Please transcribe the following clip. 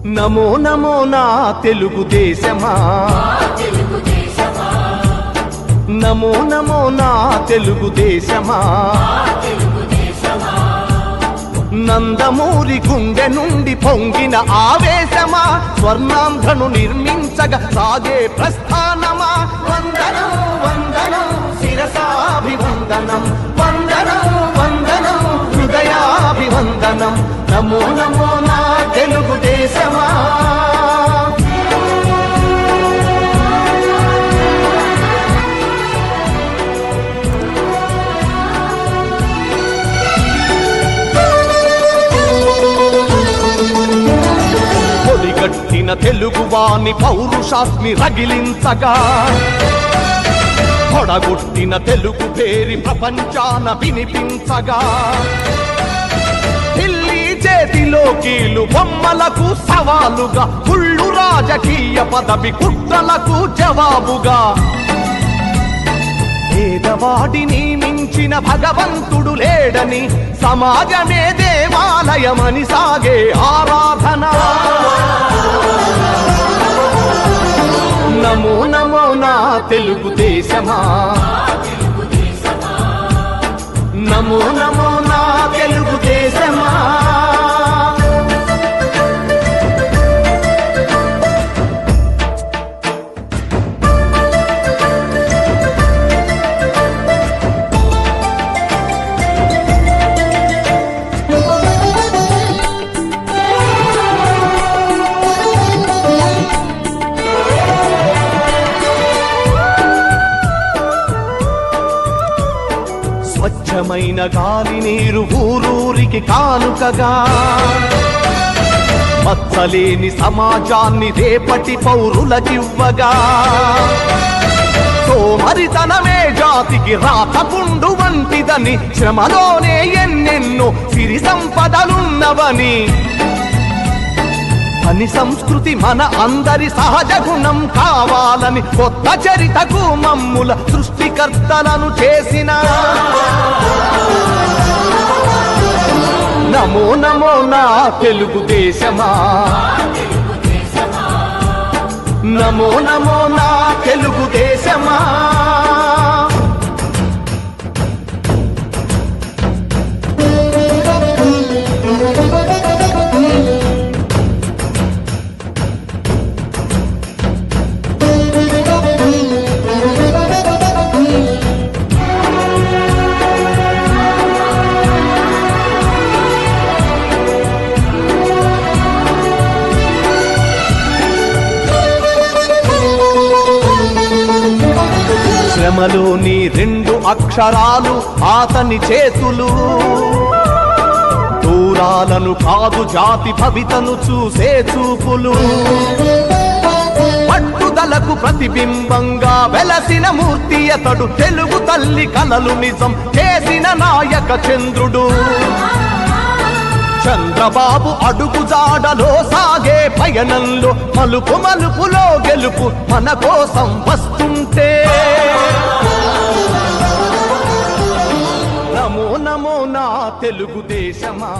నమో నమో నా తెలుగుదేశమా, నమో నమో నా తెలుగుదేశమా, నందమూరి గుండె నుండి పొంగిన ఆవేశమా, స్వర్ణాంధ్రను నిర్మించగా సాగే ప్రస్థానమా. వందనం వందనం శిరసాభివందనం, వందనం వందనం హృదయాభివందనం. నమో నమో నా తెలుగుదేశమా. పొడిగట్టిన తెలుగువాని పౌరుషాస్మి రగిలించగా, పొడగొట్టిన తెలుగు పేరి ప్రపంచాన వినిపించగా, ఢిల్లీ చేతిలో కీలు బొమ్మలకు సవాలుగా, కుళ్ళు రాజకీయ పదవి కుట్రలకు జవాబుగా, పేదవాడిని మించిన భగవంతుడు లేడని, సమాజమే దేవాలయమని సాగే ఆరాధన. నమో నమో నా తెలుగుదేశమా, నమో నమో నా తెలుగుదేశమా. స్వచ్ఛమైన గాలి నీరు ఊరూరికి కానుకగా, మచ్చలేని సమాజాన్ని రేపటి పౌరులకివ్వగా, సోమరితనమే జాతికి రాతపుండు వంటిదని, శ్రమలోనే ఎన్నెన్నో సిరి సంపదలున్నవని, పని సంస్కృతి మన అందరి సహజ గుణం కావాలని, కొత్త చరితకు మమ్ముల సృష్టికర్తలను చేసిన. నమో నమో నా తెలుగుదేశమా, నమో నమో నా తెలుగుదేశమా. శ్రమలోని రెండు అక్షరాలు అతని చేతులు, దూరాలను కాదు జాతి భవితను చూసే చూపులు, పట్టుదలకు ప్రతిబింబంగా వెలసిన మూర్తి అతడు, తెలుగు తల్లి కలలు నిజం చేసిన నాయక చంద్రుడు. చంద్రబాబు అడుగు జాడలో సాగే పయనంలో, మలుపు మలుపులో గెలుపు మన కోసం వస్తుంటే. నమో నమో నా తెలుగుదేశమా.